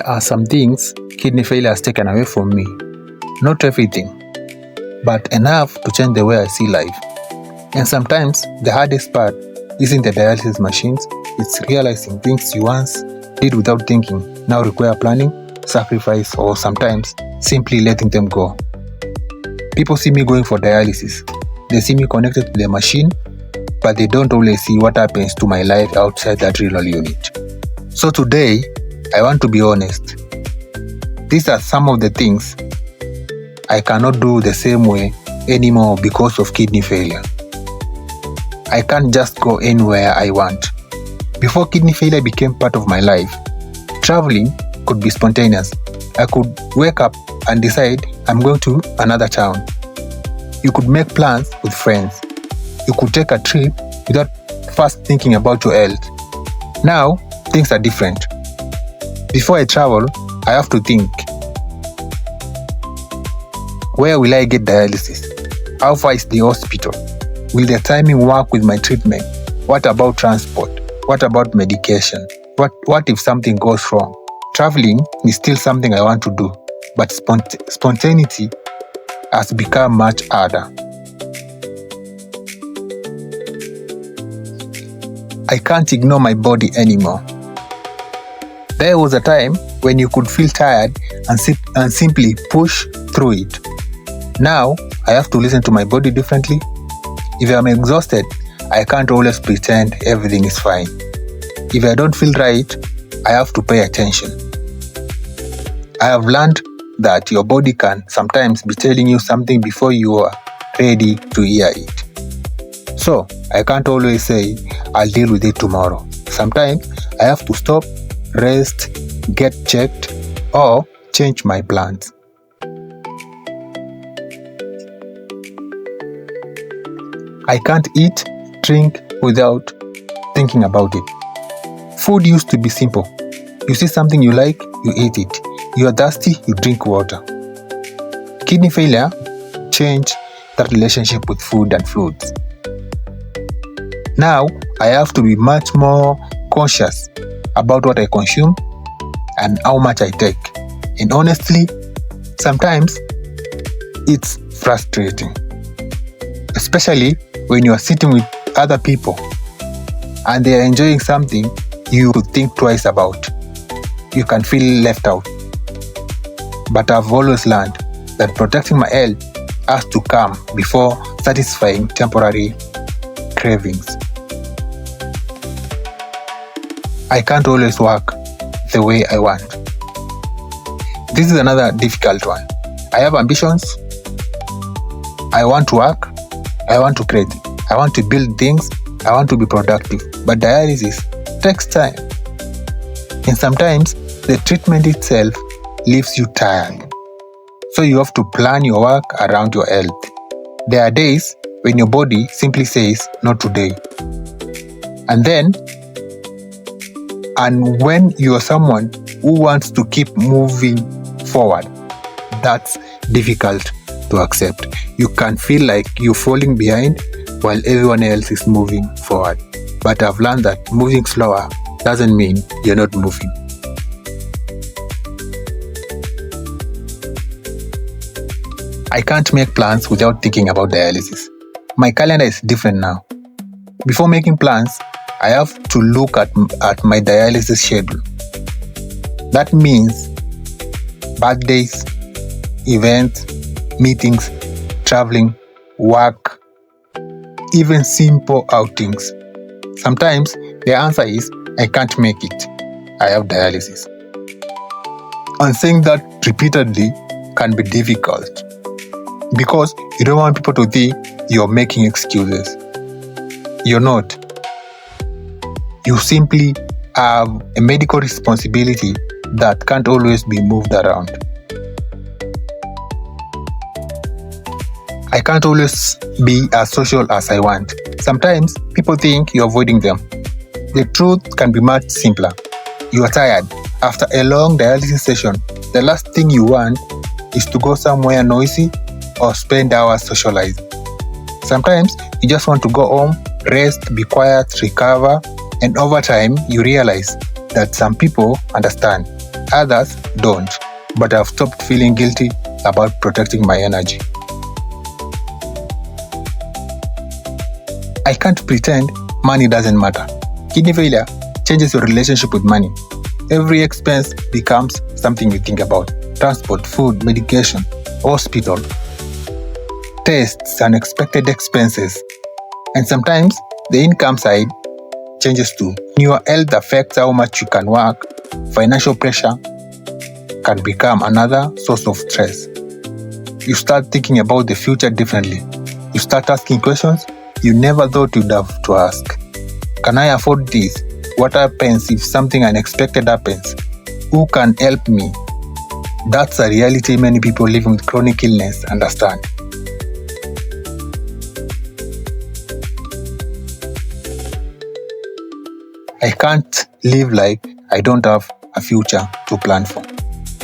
There are some things kidney failure has taken away from me. Not everything, but enough to change the way I see life. And sometimes the hardest part isn't the dialysis machines, it's realizing things you once did without thinking now require planning, sacrifice, or sometimes simply letting them go. People see me going for dialysis. They see me connected to the machine, but they don't always see what happens to my life outside that renal unit. So today, I want to be honest. These are some of the things I cannot do the same way anymore because of kidney failure. I can't just go anywhere I want. Before kidney failure became part of my life, traveling could be spontaneous. I could wake up and decide I'm going to another town. You could make plans with friends. You could take a trip without first thinking about your health. Now, things are different. Before I travel, I have to think. Where will I get dialysis? How far is the hospital? Will the timing work with my treatment? What about transport? What about medication? What if something goes wrong? Traveling is still something I want to do, but spontaneity has become much harder. I can't ignore my body anymore. There was a time when you could feel tired and simply push through it. Now, I have to listen to my body differently. If I'm exhausted, I can't always pretend everything is fine. If I don't feel right, I have to pay attention. I have learned that your body can sometimes be telling you something before you are ready to hear it. So, I can't always say, I'll deal with it tomorrow. Sometimes, I have to stop, rest, get checked, or change my plans. I can't eat, drink without thinking about it. Food used to be simple. You see something you like, you eat it. You are thirsty, you drink water. Kidney failure changed that relationship with food and fluids. Now, I have to be much more conscious about what I consume and how much I take. And honestly, sometimes it's frustrating. Especially when you are sitting with other people and they are enjoying something you could think twice about. You can feel left out. But I've always learned that protecting my health has to come before satisfying temporary cravings. I can't always work the way I want. This is another difficult one. I have ambitions. I want to work. I want to create. I want to build things. I want to be productive. But dialysis takes time. And sometimes the treatment itself leaves you tired. So you have to plan your work around your health. There are days when your body simply says, not today. And when you are someone who wants to keep moving forward, that's difficult to accept. You can feel like you're falling behind while everyone else is moving forward. But I've learned that moving slower doesn't mean you're not moving. I can't make plans without thinking about dialysis. My calendar is different now. Before making plans, I have to look at my dialysis schedule. That means birthdays, events, meetings, traveling, work, even simple outings. Sometimes the answer is, I can't make it. I have dialysis. And saying that repeatedly can be difficult because you don't want people to think you're making excuses. You're not. You simply have a medical responsibility that can't always be moved around. I can't always be as social as I want. Sometimes people think you're avoiding them. The truth can be much simpler. You are tired. After a long dialysis session, the last thing you want is to go somewhere noisy or spend hours socializing. Sometimes you just want to go home, rest, be quiet, recover, and over time you realize that some people understand Others don't, but I've stopped feeling guilty about protecting my energy. I can't pretend money doesn't matter. Kidney failure changes your relationship with money. Every expense becomes something you think about. Transport, food, medication, hospital, tests, unexpected expenses. And sometimes the income side changes too. Your health affects how much you can work. Financial pressure can become another source of stress. You start thinking about the future differently. You start asking questions you never thought you'd have to ask. Can I afford this? What happens if something unexpected happens? Who can help me? That's a reality many people living with chronic illness understand. I can't live like I don't have a future to plan for.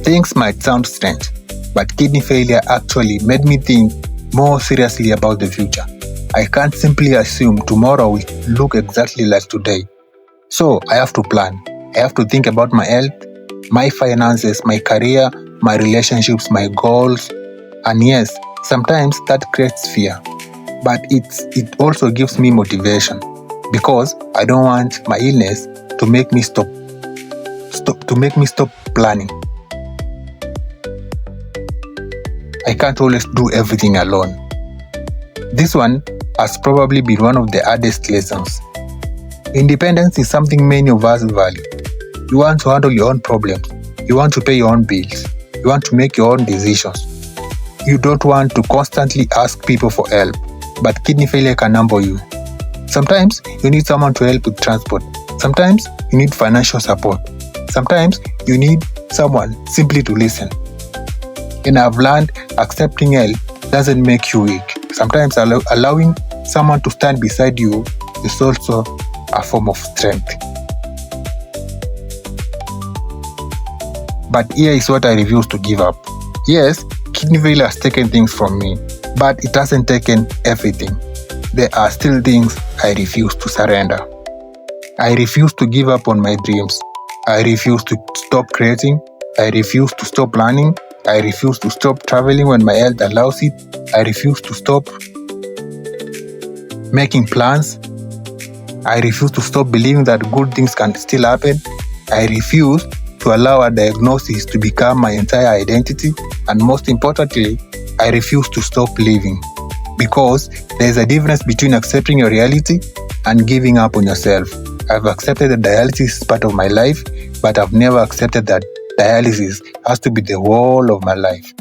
Things might sound strange, but kidney failure actually made me think more seriously about the future. I can't simply assume tomorrow will look exactly like today. So I have to plan. I have to think about my health, my finances, my career, my relationships, my goals. And yes, sometimes that creates fear. But it also gives me motivation because I don't want my illness to make me stop planning. I can't always do everything alone. This one has probably been one of the hardest lessons. Independence is something many of us value. You want to handle your own problems. You want to pay your own bills. You want to make your own decisions. You don't want to constantly ask people for help, but kidney failure can humble you. Sometimes you need someone to help with transport. Sometimes you need financial support. Sometimes you need someone simply to listen. And I've learned accepting help doesn't make you weak. Sometimes allowing someone to stand beside you is also a form of strength. But here is what I refuse to give up. Yes, kidney failure has taken things from me, but it hasn't taken everything. There are still things I refuse to surrender. I refuse to give up on my dreams. I refuse to stop creating. I refuse to stop planning. I refuse to stop traveling when my health allows it. I refuse to stop making plans. I refuse to stop believing that good things can still happen. I refuse to allow a diagnosis to become my entire identity. And most importantly, I refuse to stop living. Because there's a difference between accepting your reality and giving up on yourself. I've accepted that dialysis is part of my life, but I've never accepted that dialysis has to be the whole of my life.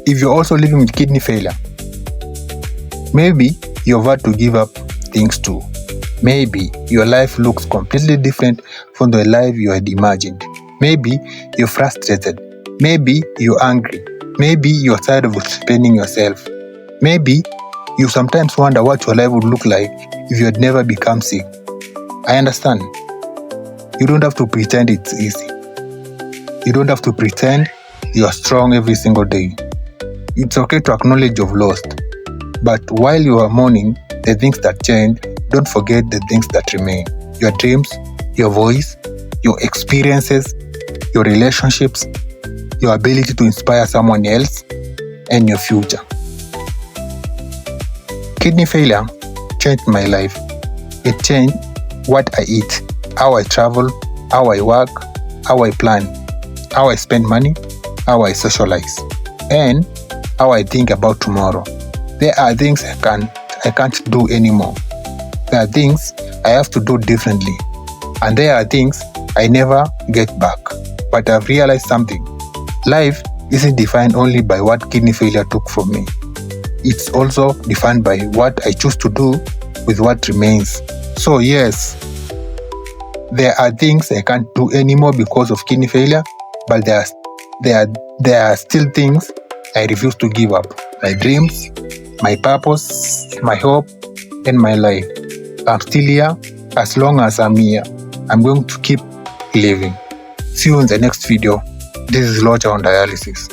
If you're also living with kidney failure, maybe you've had to give up things too. Maybe your life looks completely different from the life you had imagined. Maybe you're frustrated. Maybe you're angry. Maybe you're tired of explaining yourself. Maybe you sometimes wonder what your life would look like if you had never become sick. I understand. You don't have to pretend it's easy. You don't have to pretend you are strong every single day. It's okay to acknowledge you've lost. But while you are mourning the things that change, don't forget the things that remain. Your dreams, your voice, your experiences, your relationships, your ability to inspire someone else, and your future. Kidney failure changed my life. It changed what I eat, how I travel, how I work, how I plan, how I spend money, how I socialize, and how I think about tomorrow. There are things I can't do anymore. There are things I have to do differently. And there are things I never get back. But I've realized something. Life isn't defined only by what kidney failure took from me. It's also defined by what I choose to do with what remains. So yes, there are things I can't do anymore because of kidney failure, but there are still things I refuse to give up. My dreams, my purpose, my hope, and my life. I'm still here. As long as I'm here, I'm going to keep living. See you in the next video. This is Locha on dialysis.